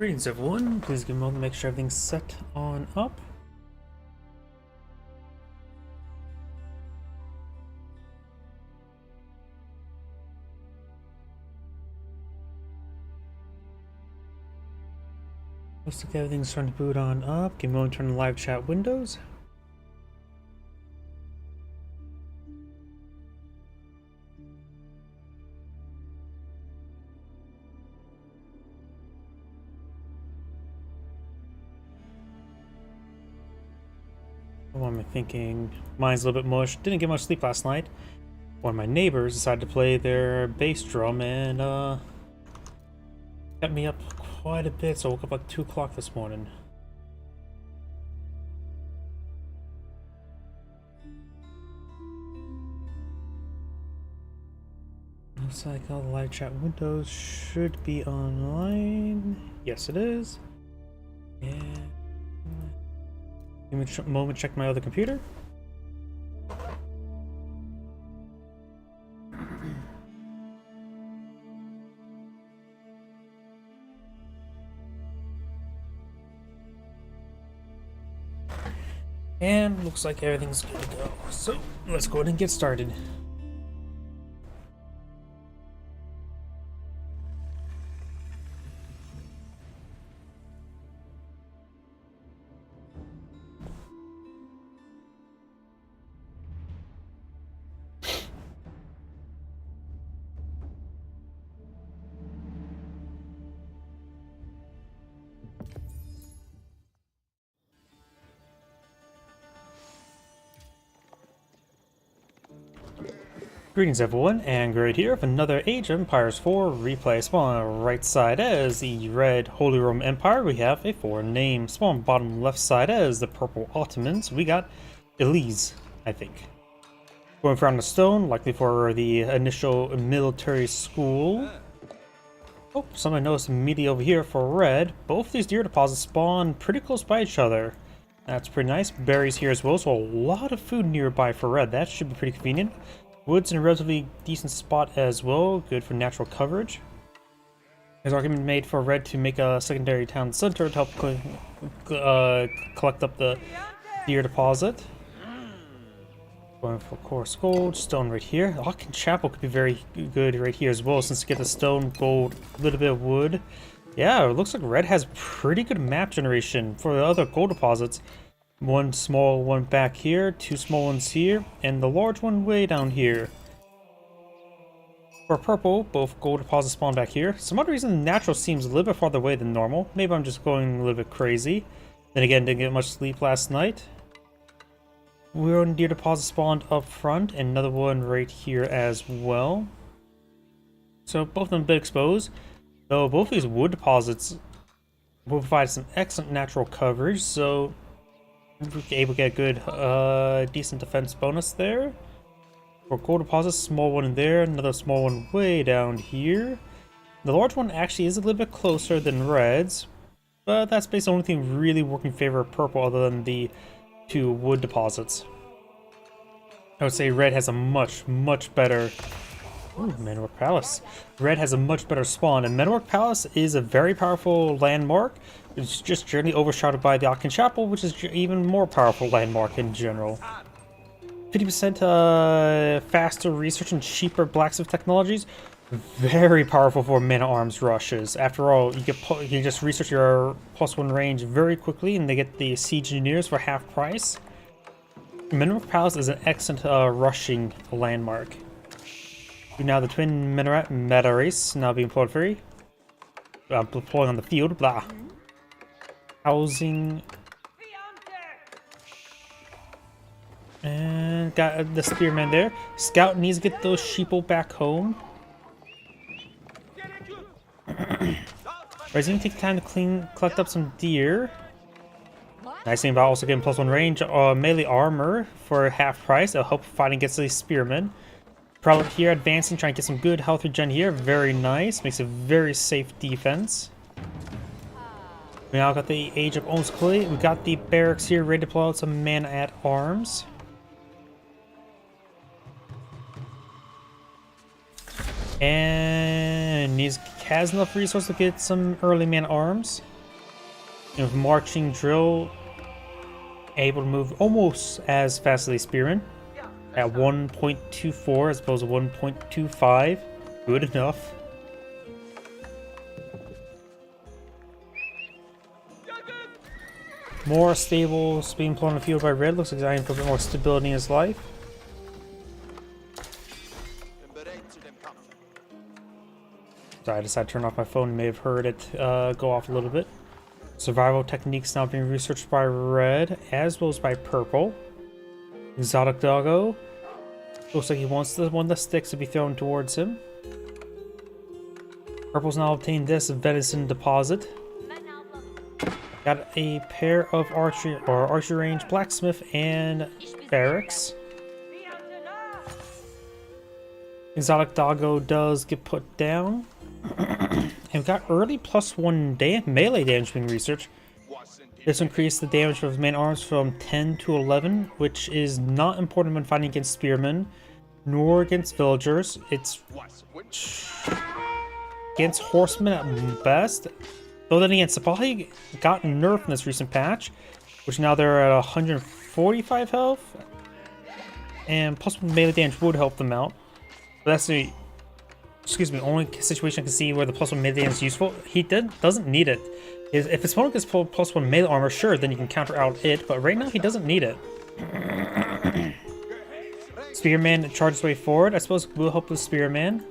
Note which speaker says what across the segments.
Speaker 1: Greetings everyone, please give me a moment to make sure everything's set on up. Looks like everything's starting to boot on up. Give me a moment to turn the live chat windows. What am I thinking? Mine's a little bit mush. Didn't get much sleep last night. One of my neighbors decided to play their bass drum and kept me up quite a bit, so I woke up like 2 o'clock this morning. Looks like all the live chat windows should be online. Yes, it is. And give me a moment to check my other computer. And looks like everything's good to go. So let's go ahead and get started. Greetings everyone, and Great here with another Age of Empires 4 replay. Spawn on the right side as the red Holy Roman Empire, we have a foreign name. Spawn on the bottom left side as the purple Ottomans, we got Elise, I think. Going for on the stone, likely for the initial military school. Oh, someone noticed immediately over here for red. Both these deer deposits spawn pretty close by each other. That's pretty nice. Berries here as well, so a lot of food nearby for red. That should be pretty convenient. Woods in a relatively decent spot as well, good for natural coverage. There's argument made for red to make a secondary town center to help collect up the deer deposit. Going for coarse gold, stone right here. Aachen Chapel could be very good right here as well, since you get the stone, gold, a little bit of wood. Yeah, it looks like red has pretty good map generation for the other gold deposits. One small one back here, 2 small ones here, and the large one way down here. For purple, both gold deposits spawn back here. Some other reason the natural seems a little bit farther away than normal. Maybe I'm just going a little bit crazy. Then again, didn't get much sleep last night. We're on deer deposit spawned up front, and another one right here as well. So both of them a bit exposed. Though both these wood deposits will provide some excellent natural coverage, so we're able to get a good, decent defense bonus there. For gold deposits, small one in there, another small one way down here. The large one actually is a little bit closer than red's, but that's basically the only thing really working in favor of purple other than the 2 wood deposits. I would say red has a much better... Ooh, Meadowlark Palace. Red has a much better spawn, and Meadowlark Palace is a very powerful landmark. It's just generally overshadowed by the Aachen Chapel, which is even more powerful landmark in general. 50% faster research and cheaper blacksmith technologies. Very powerful for man-at-arms rushes. After all, you can just research your +1 range very quickly, and they get the siege engineers for half price. Meadowlark Palace is an excellent rushing landmark. Now the twin minaret meta race now being deployed free. Deploying on the field. Blah. Housing. And got the spearman there. Scout needs to get those sheeple back home. Rising take time to collect up some deer. Nice thing about also getting +1 range melee armor for half price. It'll help fighting against these spearmen. Prelate here advancing, trying to get some good health regen here. Very nice. Makes a very safe defense. We now got the Age of almost complete. We got the barracks here ready to pull out some man-at-arms. And has enough resources to get some early man-at-arms. And with marching drill, able to move almost as fast as a spearman at 1.24 as opposed to 1.25. Good enough. More stable, being put on the field by Red. Looks like he's for a bit more stability in his life. Sorry, I decided to turn off my phone. You may have heard it go off a little bit. Survival techniques now being researched by Red, as well as by Purple. Exotic Doggo. Looks like he wants the one of the sticks to be thrown towards him. Purple's now obtained this venison deposit. Got a pair of archery range, blacksmith, and barracks. Exotic Doggo does get put down. And got early +1 melee damage being researched. This increased the damage of his main arms from 10 to 11, which is not important when fighting against spearmen, nor against villagers. It's against horsemen at best. Though then again, Sapali got nerfed in this recent patch, which now they're at 145 health, and +1 melee damage would help them out. But that's the only situation I can see where the +1 melee damage is useful. He doesn't need it. If his opponent gets +1 melee armor, sure, then you can counter out it, but right now he doesn't need it. Spearman charges way forward. I suppose it will help the Spearman.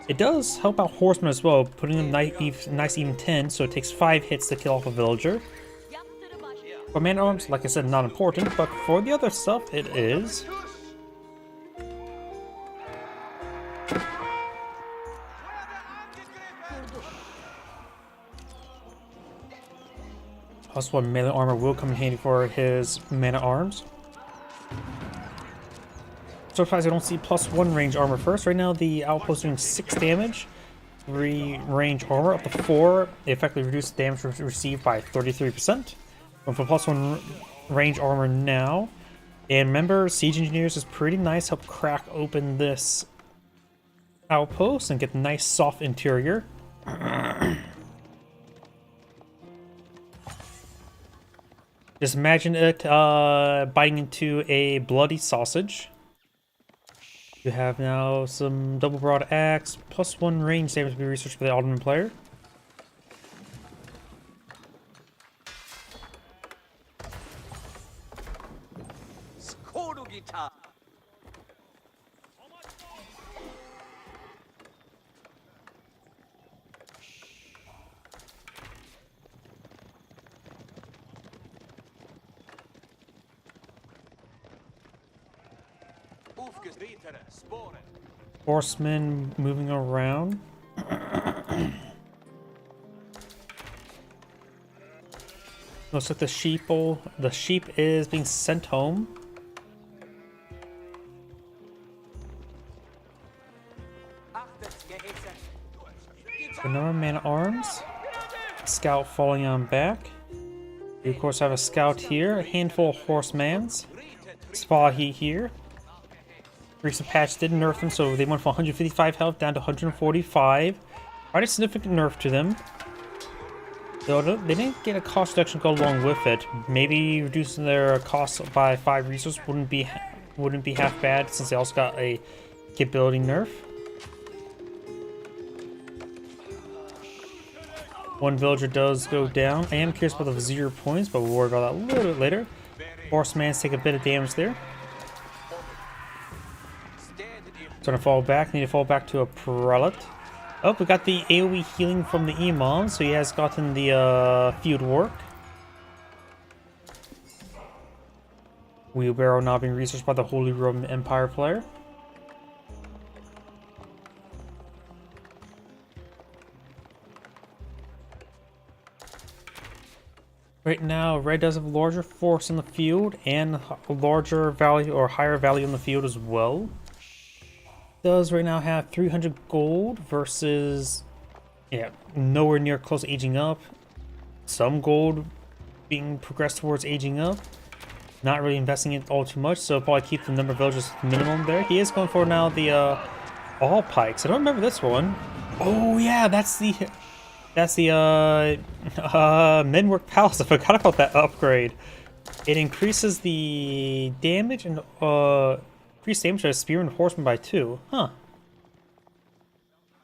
Speaker 1: It does help out Horseman as well, putting them nice even 10, so it takes 5 hits to kill off a villager. For man arms, like I said, not important, but for the other stuff, it is. +1 melee armor will come in handy for his man-at-arms. So surprised I don't see +1 range armor first. Right now the outpost doing 6 damage. 3 range armor up to 4. They effectively reduce damage received by 33%. Going for +1 range armor now. And remember, Siege Engineers is pretty nice. Help crack open this outpost and get a nice soft interior. Just imagine it biting into a bloody sausage. You have now some double broad axe, +1 range damage to be researched for the Alderman player. Horsemen moving around. Looks like the sheep is being sent home. Another man at arms. Scout falling on back. We of course have a scout here. A handful of horsemans. Spahi here. Recent patch did nerf them, so they went from 155 health down to 145. Quite a significant nerf to them. Though they didn't get a cost reduction go along with it. Maybe reducing their cost by 5 resources wouldn't be half bad, since they also got a capability nerf. One villager does go down. I am curious about the 0 points, but we'll worry about that a little bit later. Horsemans take a bit of damage there. Gonna fall back. Need to fall back to a prelate. Oh, we got the AoE healing from the Imam, so he has gotten the field work. Wheelbarrow now being researched by the Holy Roman Empire player. Right now, Red does have a larger force in the field and a larger value or higher value in the field as well. Does right now have 300 gold versus, yeah, nowhere near close to aging up. Some gold being progressed towards aging up. Not really investing it all too much, so probably keep the number of villagers minimum there. He is going for now the all pikes. I don't remember this one. Oh yeah, that's the That's the Menwork Palace. I forgot about that upgrade. It increases the damage and increased damage of Spearman and Horseman by 2. Huh.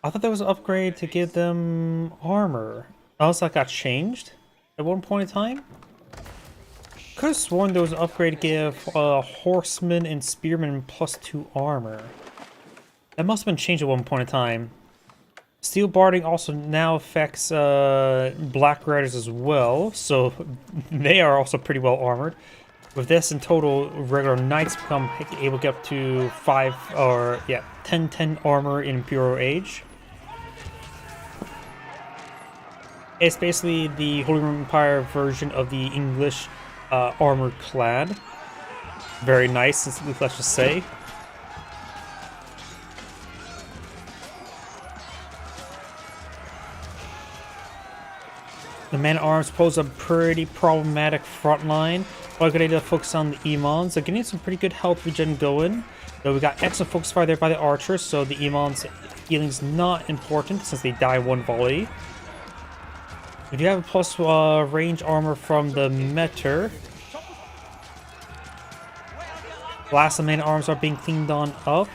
Speaker 1: I thought there was an upgrade to give them armor. Unless that got changed at one point in time? Could have sworn there was an upgrade to give Horseman and Spearman +2 armor. That must have been changed at one point in time. Steel Barding also now affects Black Riders as well, so they are also pretty well armored. With this in total, regular Knights become able to get up to 10 armor in Imperial Age. It's basically the Holy Roman Empire version of the English armored clad. Very nice, let's just say. The man-at-arms pose a pretty problematic front line. Well, good idea to focus on the Emons. They're getting some pretty good health regen going. Though we got excellent focus fire there by the archers, so the Emons' healing's not important since they die one volley. We do have a plus range armor from the Meter. Last of the man-at-arms are being cleaned on up.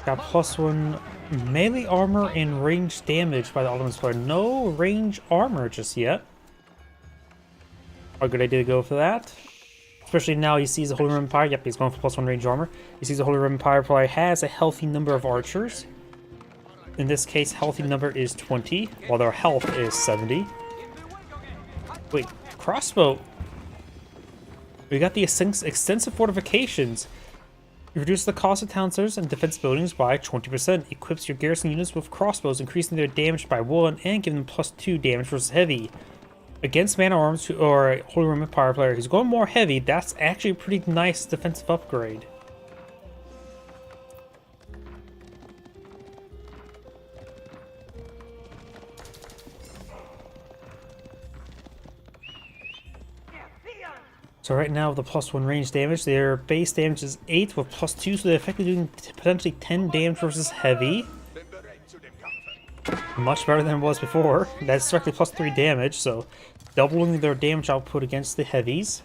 Speaker 1: Got +1 melee armor and range damage by the Ottoman player. No range armor just yet. A good idea to go for that. Especially now he sees the Holy Roman Empire. Yep, he's going for +1 range armor. He sees the Holy Roman Empire player has a healthy number of archers. In this case, healthy number is 20, while their health is 70. Wait, crossbow. We got the extensive fortifications. You reduce the cost of town centers and defense buildings by 20%. Equips your garrison units with crossbows, increasing their damage by 1 and giving them +2 damage versus heavy. Against man-at-arms or a Holy Roman Empire player who's going more heavy, that's actually a pretty nice defensive upgrade. So right now with the +1 range damage, their base damage is 8 with +2, so they're effectively doing potentially 10 damage versus heavy. Much better than it was before. That's directly +3 damage, so doubling their damage output against the heavies.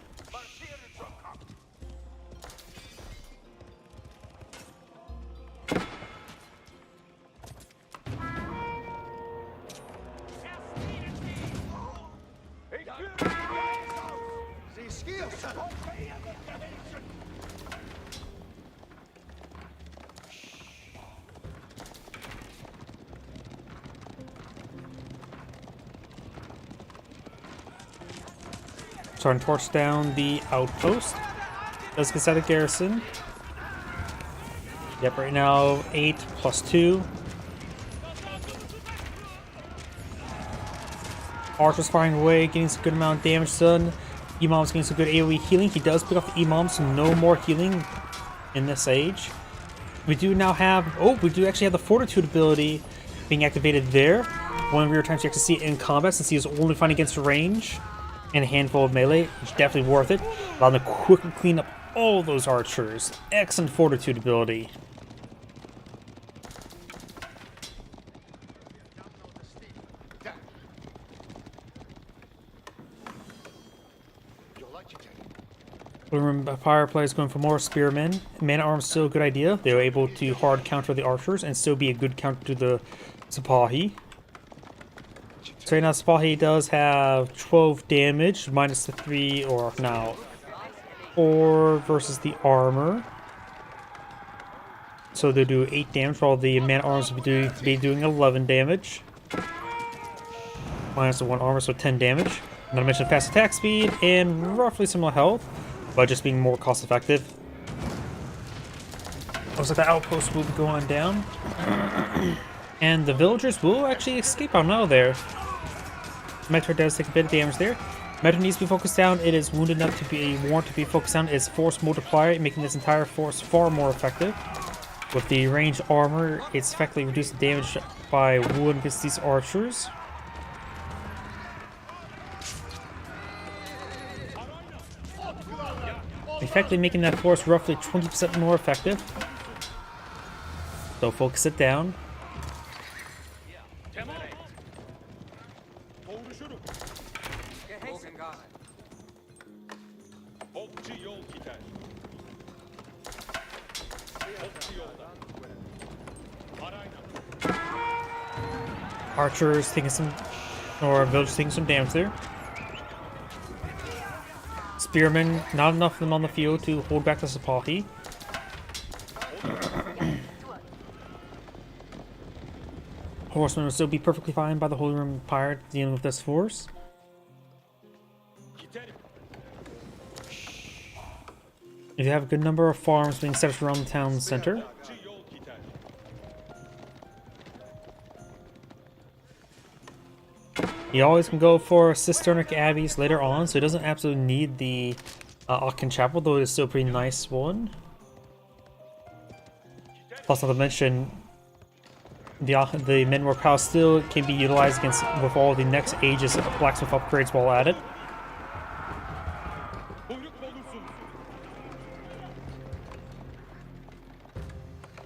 Speaker 1: Trying to torch down the outpost. Let's get out of garrison. Yep, right now 8 +2. Archer's firing away, getting some good amount of damage done. Imam's getting some good AoE healing. He does pick up the Imam, so no more healing in this age. We do now have, we do actually have the Fortitude ability being activated there. When we were trying to actually see it in combat, since he is only fighting against range and a handful of melee, which is definitely worth it. Allowing to quickly clean up all those archers. Excellent Fortitude ability. Fire players going for more spearmen. Man-at-arms still a good idea. They were able to hard counter the archers and still be a good counter to the Sipahi. So right now Sipahi does have 12 damage, minus the 3, or now 4 versus the armor. So they do 8 damage, while the man-at-arms will be doing 11 damage. Minus the 1 armor, so 10 damage. Not to mention fast attack speed and roughly similar health, but just being more cost effective. Looks like the outpost will be going down. And the villagers will actually escape out now there. Metro does take a bit of damage there. Metro needs to be focused down. It is wounded enough to be warned to be focused down. It's force multiplier, making this entire force far more effective. With the ranged armor, it's effectively reducing damage by 1 against these archers. Effectively making that force roughly 20% more effective. So focus it down. Archers taking some, or villagers taking some damage there. Spearmen, not enough of them on the field to hold back the Sipahi. Horsemen will still be perfectly fine by the Holy Roman Empire dealing with this force. If you have a good number of farms being set up around the town center. You always can go for cisternic abbeys later on, so it doesn't absolutely need the Aachen Chapel, though it is still a pretty nice one. Plus, not to mention, the Men War Palace still can be utilized against with all the next ages of blacksmith upgrades while at it.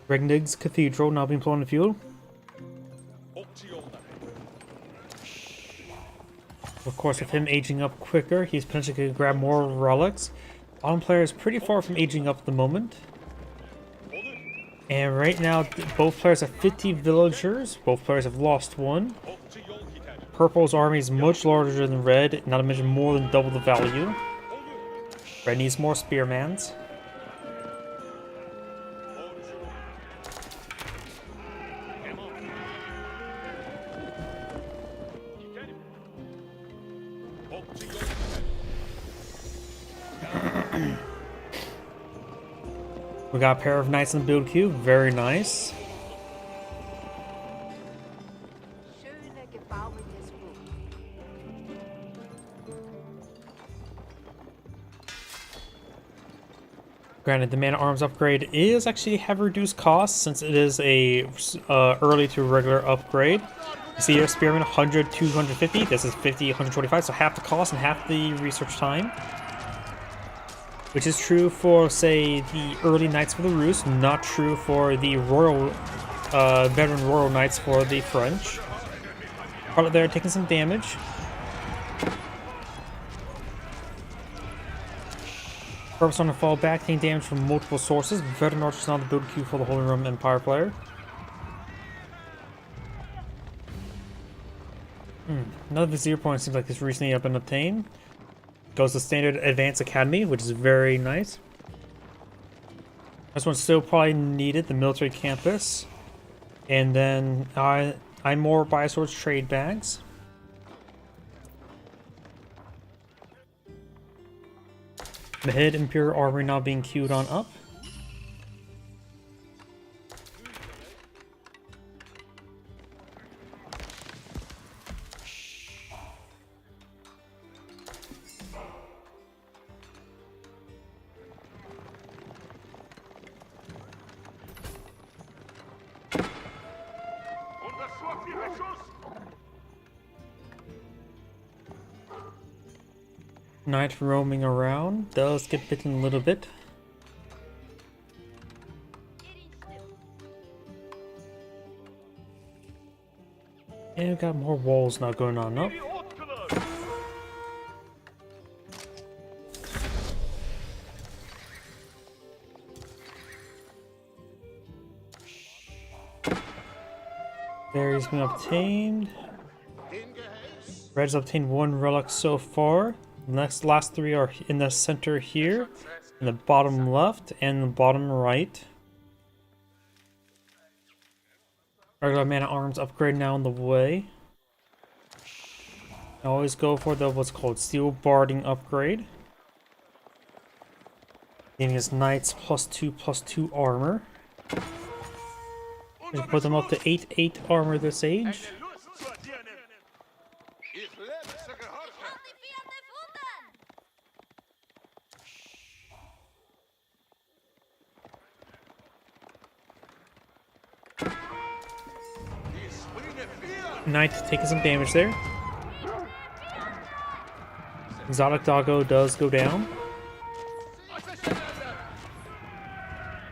Speaker 1: Regnig's Cathedral now being put on the field. Of course, with him aging up quicker, he's potentially going to grab more relics. Bottom player is pretty far from aging up at the moment. And right now, both players have 50 villagers. Both players have lost one. Purple's army is much larger than red, not to mention more than double the value. Red needs more spearmans. We got a pair of knights in the build queue, very nice. Granted, the man-at-arms upgrade is actually have reduced costs since it is a early to regular upgrade. You see here, Spearman 100, 250. This is 50, 125, so half the cost and half the research time. Which is true for, say, the early Knights for the Rus, not true for the royal, veteran royal Knights for the French. Part there taking some damage. Purpose on to fall back, taking damage from multiple sources. Veteran Archers now the build queue for the Holy Roman Empire player. Another Vizier point seems like it's recently been obtained. Goes to Standard Advanced Academy, which is very nice. This one's still probably needed, the military campus. And then I'm more Bioswords trade bags. The Head Imperial Armory now being queued on up. Knight roaming around does get bitten a little bit. And we've got more walls now going on up. Berries been obtained. Red's obtained one relic so far. The last three are in the center here, in the bottom left, and the bottom right. Regular man-at-arms upgrade now on the way. I always go for the what's called steel barding upgrade. Giving his knights +2/+2 armor. Just put them up to 8/8 armor this age. Knight taking some damage there. Exotic Doggo does go down.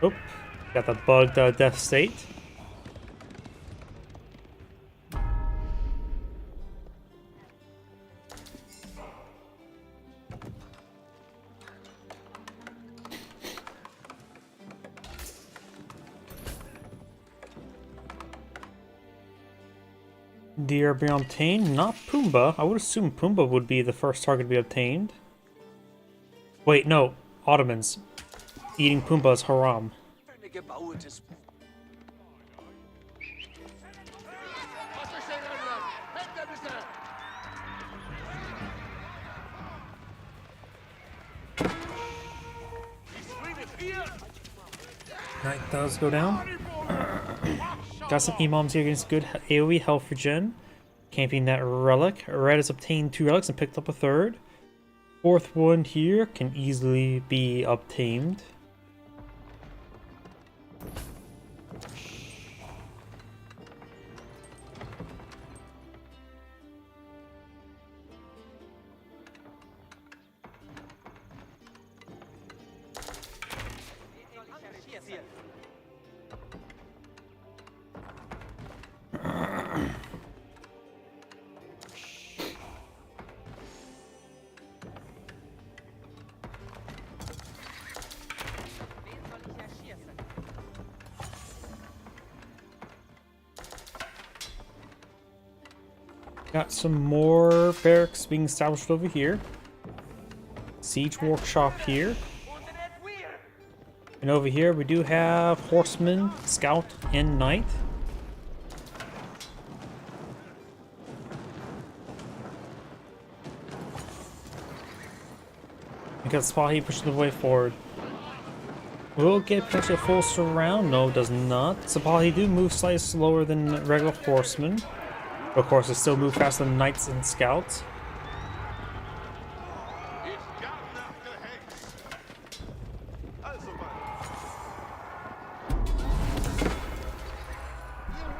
Speaker 1: Oh, got the bugged death state. They are being obtained. Not Pumbaa. I would assume Pumbaa would be the first target to be obtained. Wait, no. Ottomans. Eating Pumbaa is haram. Alright, those go down. Got some imams here against good AoE health regen. Camping that relic. Red has obtained 2 relics and picked up a 3rd. 4th one here can easily be obtained. Got some more barracks being established over here. Siege workshop here. And over here we do have horseman, scout, and knight. We got Spahi pushing the way forward. Will get potentially a full surround. No, it does not. Spahi do move slightly slower than regular horsemen. Of course, they still move faster than knights and scouts.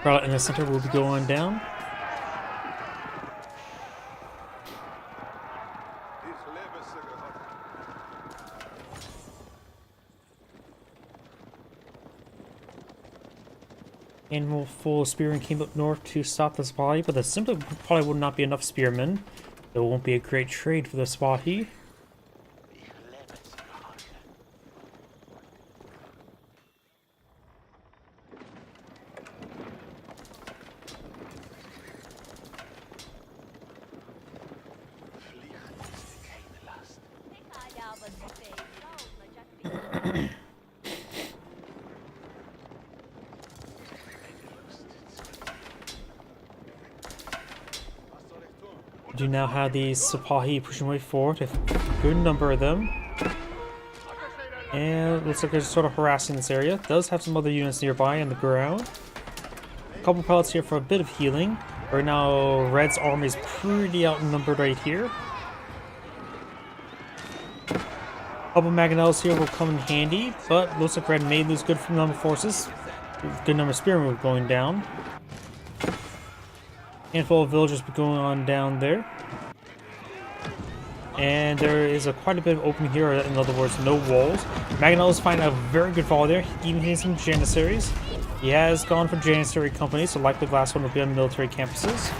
Speaker 1: Right in the center will be going down. Animal full of spearmen came up north to stop the Spahi, but there simply probably would not be enough spearmen. There won't be a great trade for the Spahi. We do now have these Sipahi pushing way forward, a good number of them. And it looks like they're sort of harassing this area. Does have some other units nearby on the ground. A couple pellets here for a bit of healing. Right now, Red's army is pretty outnumbered right here. A couple Mangonels here will come in handy, but looks like Red may lose good number of forces. Good number of spearmen going down. Handful of villagers going on down there. And there is quite a bit of opening here, in other words, no walls. Mangonel is finding a very good fall there, even hitting some Janissaries. He has gone for Janissary companies, so likely the last one will be on military campuses.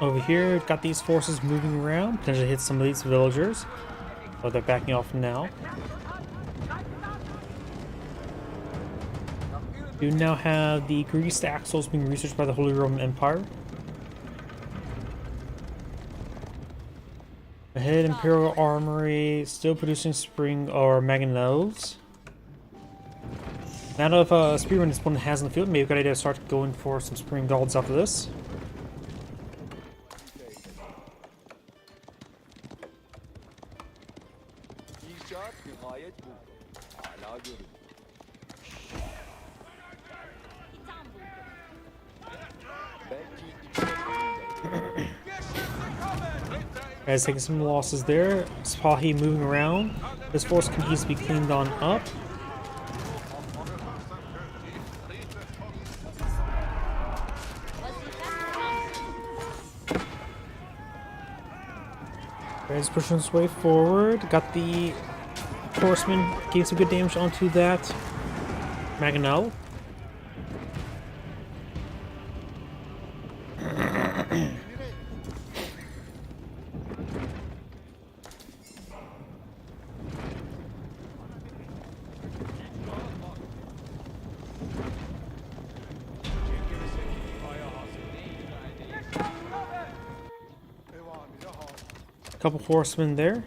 Speaker 1: Over here, got these forces moving around, potentially hit some of these villagers. But they're backing off now. You now have the greased axles being researched by the Holy Roman Empire. Ahead, Imperial Armory, still producing spring or mangonels. Now if a spearman is one that has in the field, maybe a good idea to start going for some spring guards after this. Guys taking some losses there. Spahi moving around. This force can easily be cleaned on up. Red's pushing his way forward. Got the horseman, getting some good damage onto that Mangonel. Couple horsemen there.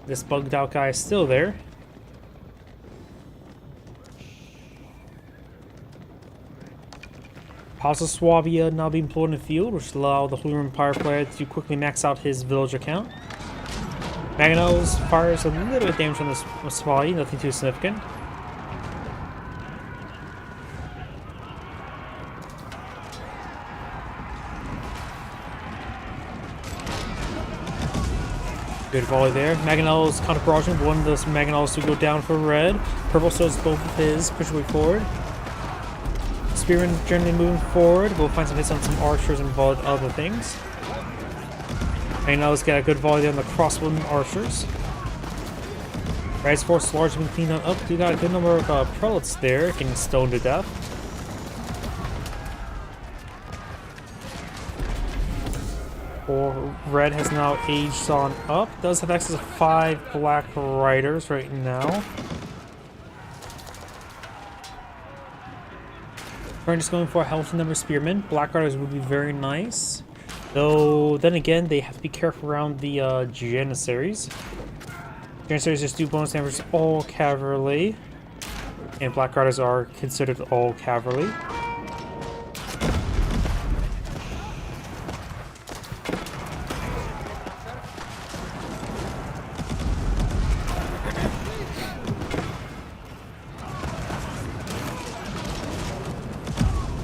Speaker 1: This bugged out guy is still there. House of Swabia now being employed in the field, which allow the Holy Empire player to quickly max out his village account. Mangonels fires a little bit of damage on this Swabia, nothing too significant. Good volley there. Mangonel's counter barraging, one of those Mangonels to go down for red. Purple shows both of his, push way forward. Spearman generally moving forward. We'll find some hits on some archers and other things. Mangonel's got a good volley there on the crossbowmen archers. Red's force largely been cleaned up. We got a good number of prelates there, getting stoned to death. Red has now aged on up. Does have access to 5 black riders right now. We're just going for a healthy number of spearmen. Black riders would be very nice. Though, then again, they have to be careful around the Janissaries. Janissaries just do bonus damage to all cavalry. And black riders are considered all cavalry.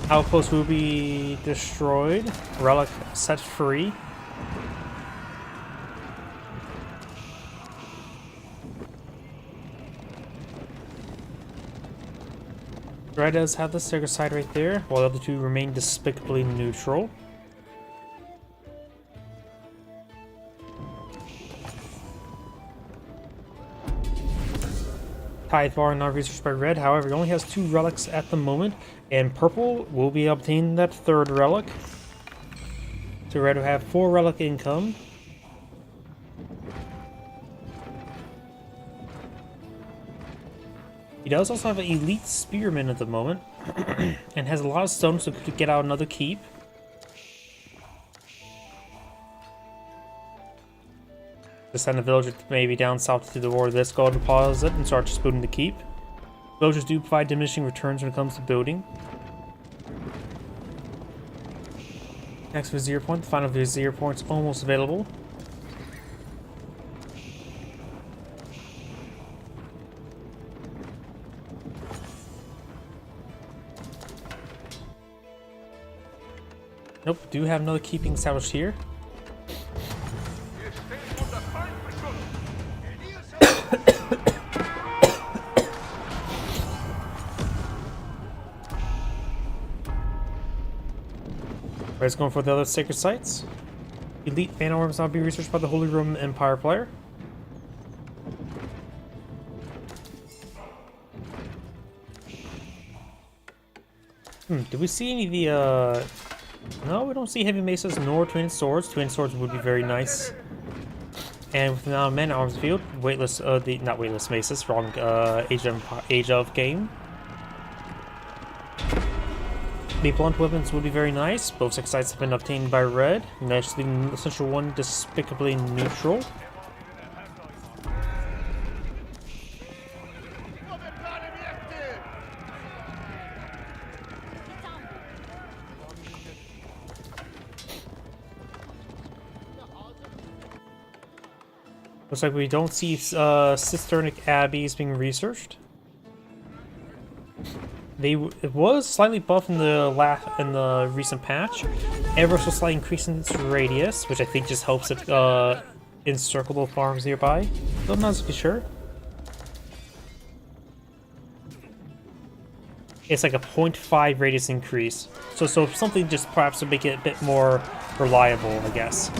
Speaker 1: Outpost will be destroyed. Relic set free. Red does have the Sacred Side right there, while the other two remain despicably neutral. Tithe bar not researched by red, however, he only has 2 relics at the moment, and purple will be obtaining that 3rd relic. So red will have 4 relic income. He does also have an elite spearman at the moment, and has a lot of stones to get out another keep. To send a villager maybe down south to the war of this gold deposit and start just building the keep. Villagers do provide diminishing returns when it comes to building. Next Vizier Point. The final Vizier Point's almost available. Nope, do have another keeping established here. Red's going for the other sacred sites. Elite fan arms now being researched by the Holy Roman Empire player. Do we see any of the no, we don't see heavy maces nor twin swords. Twin swords would be very nice. And with now men arms field, weightless not weightless maces, wrong age of game. The blunt weapons would be very nice. Both 6 sites have been obtained by red. Next, leaving the central one despicably neutral. Looks like we don't see Cisternic Abbeys being researched. It was slightly buffed in the recent patch. Ever so slightly increasing its radius, which I think just helps it encircle the farms nearby. Though I'm not so sure. It's like a 0.5 radius increase. So something just perhaps to make it a bit more reliable, I guess.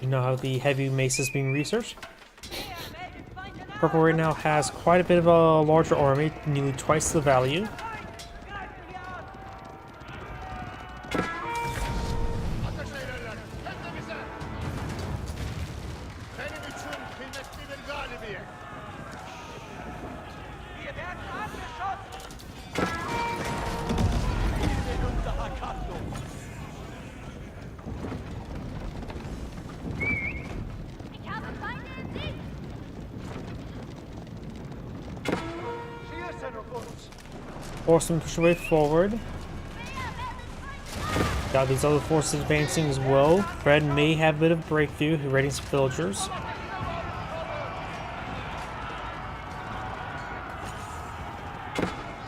Speaker 1: You know how the heavy mace is being researched. Purple right now has quite a bit of a larger army, nearly twice the value. Horsemen push away forward. Got these other forces advancing as well. Fred may have a bit of breakthrough, raiding some villagers.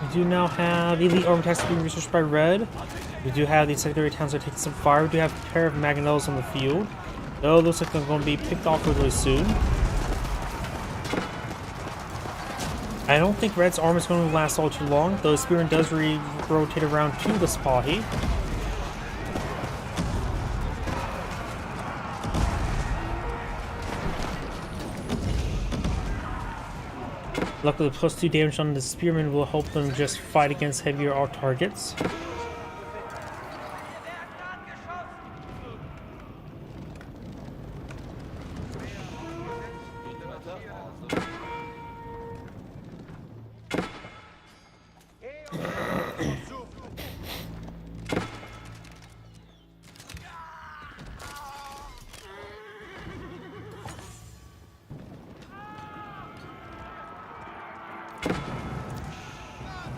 Speaker 1: We do now have elite armor attacks being researched by Red. We do have these secondary towns that are taking some fire. We do have a pair of Mangonels on the field. Though looks like they're going to be picked off really soon. I don't think Red's armor is going to last all too long, though Spearman does rotate around to the Spahi. Luckily, the +2 damage on the Spearman will help them just fight against heavier arc targets.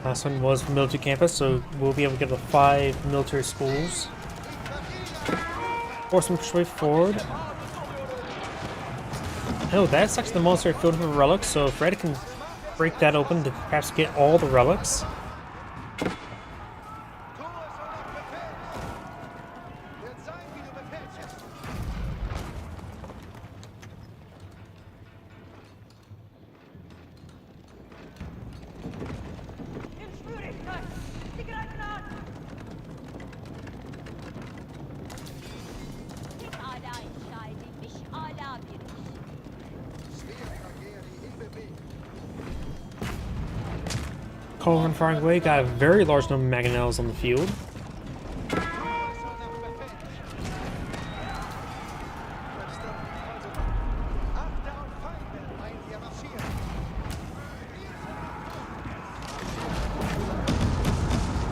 Speaker 1: Last one was from military campus, so we'll be able to get the 5 military schools. Horsemen push way forward. Oh, that's actually the monastery filled with relics, so if Red can break that open to perhaps get all the relics. Colin firing away, got a very large number of mangonels on the field.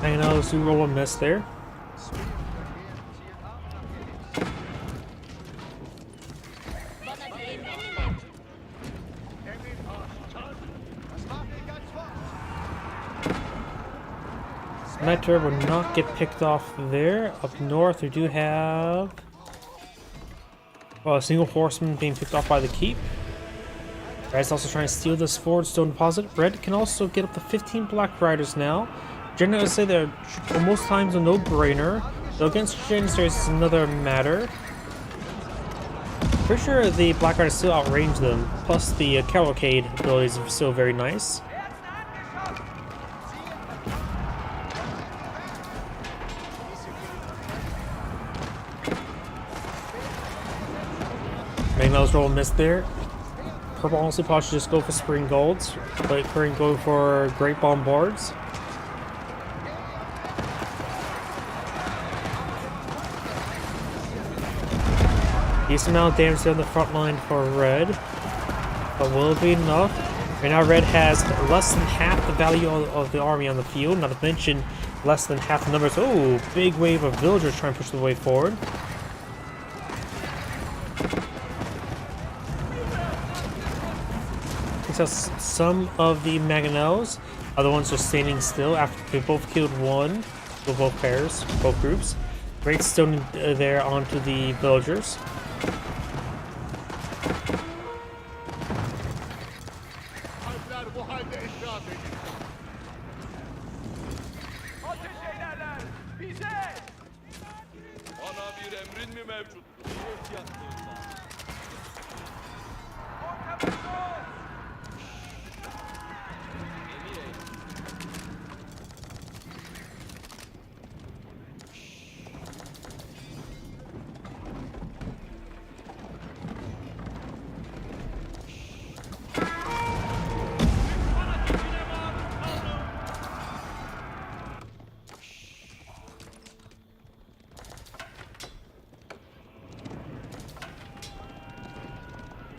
Speaker 1: Mangonels do roll a miss there. Meteor will not get picked off there. Up north, we do have a single horseman being picked off by the keep. Red's also trying to steal this forward stone deposit. Red can also get up to 15 black riders now. Generally, I would say they're most times a no-brainer. Though against Janissaries is another matter. Pretty sure the black riders still outrange them. Plus, the cavalcade abilities are still very nice. Magnol's roll missed there. Purple honestly probably should just go for Spring Golds, but current go for Great Bombards. Decent amount of damage on the front line for Red, but will it be enough? Right now Red has less than half the value of the army on the field, not to mention less than half the numbers. Oh, big wave of villagers trying to push the way forward. Some of the mangonels, other ones are standing still after they both killed one, well, both pairs, both groups. Great stone there onto the villagers.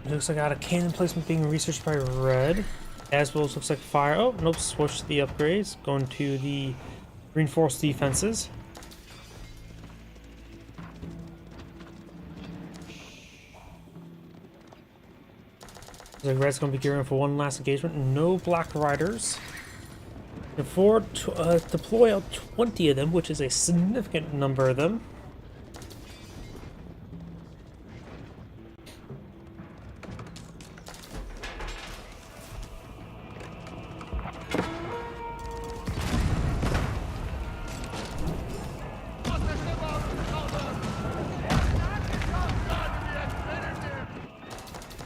Speaker 1: It looks like I got a cannon placement being researched by red. As well as looks like fire. Oh, nope, switch the upgrades. Going to the reinforced defenses. Looks like red's going to be gearing for one last engagement. No black riders. And for deploy out 20 of them, which is a significant number of them.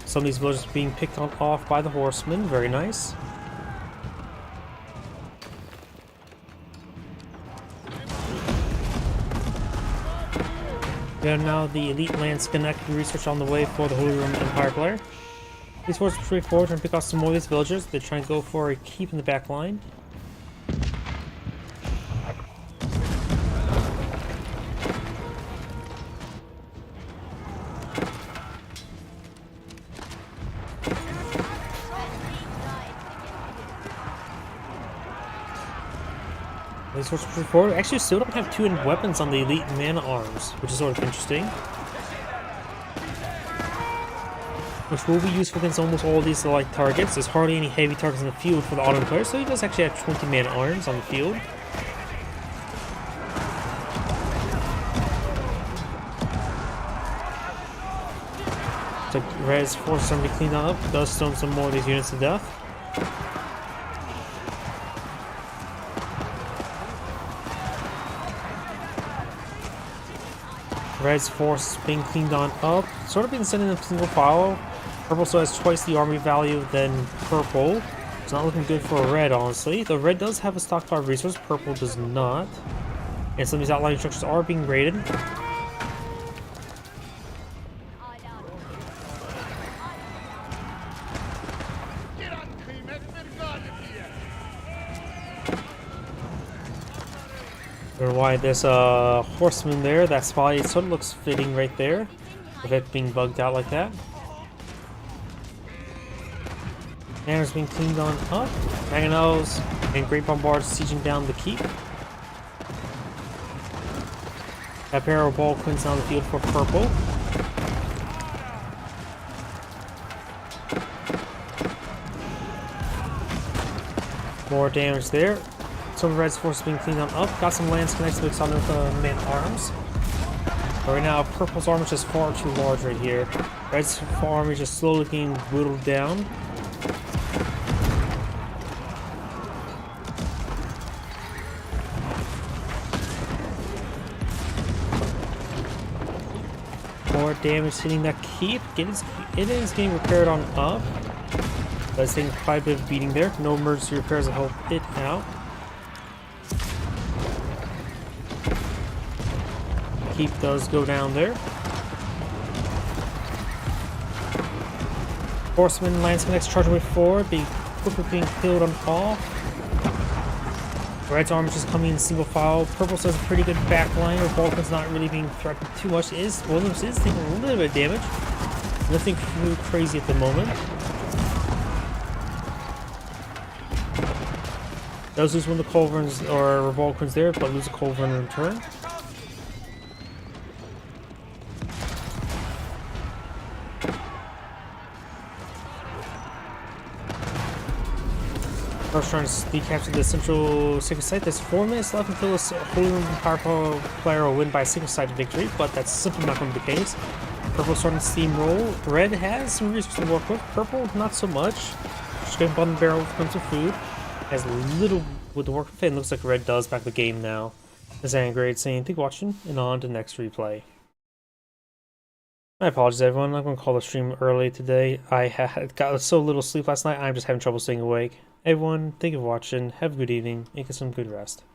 Speaker 1: Some of these villagers being picked on off by the horsemen. Very nice. We have now the elite lance connect research on the way for the Holy Roman Empire player. These forces are pretty forward and pick off some more of these villagers. They're trying to go for a keep in the back line. These forces are pretty forward. Actually, still don't have two weapons on the elite man arms, which is sort of interesting. Which will be useful against almost all of these light targets. There's hardly any heavy targets in the field for the Ottoman player, so he does actually have 20 man arms on the field. So Red's forces are to be cleaned up, does stone some more of these units to death. Red's force being cleaned on up, sort of being sent in a single file. Purple still has twice the army value than purple. It's not looking good for red, honestly. Though red does have a stockpile of resource, purple does not. And some of these outlying structures are being raided. I don't know why there's a horseman there. That spot it sort of looks fitting right there, with it being bugged out like that. Banner's being cleaned on up. Mangonels and Great Bombards sieging down the keep. That pair of Balkans on the field for purple. More damage there. Some of Red's forces being cleaned on up. Got some lance connects with some of the man arms. But right now, purple's armor is just far too large right here. Red's armor is just slowly being whittled down. More damage hitting that keep. It is getting repaired on up. But it's taking quite a bit of beating there. No emergency repairs to help it out. Keep does go down there. Horseman lance connects charging way forward, being quickly being killed on off. Red's armor just coming in single file. Purple does a pretty good back line, where Balkan's not really being threatened too much. Williams is taking a little bit of damage. Nothing too crazy at the moment. Does lose one of the culverins or Vulcans there, but lose a culverin in return. First trying to capture the central sacred site. There's 4 minutes left until this Holy Roman Power player will win by a single-sided victory, but that's simply not going to be the case. Purple starting to steamroll. Red has some resources to work with. Purple, not so much. Just getting bottom barrel when it comes to food. Has little with the work of it. Looks like red does back the game now. This is Great saying, thank you for watching, and on to the next replay. My apologies, everyone. I'm going to call the stream early today. I had got so little sleep last night, I'm just having trouble staying awake. Everyone, thank you for watching. Have a good evening, and get some good rest.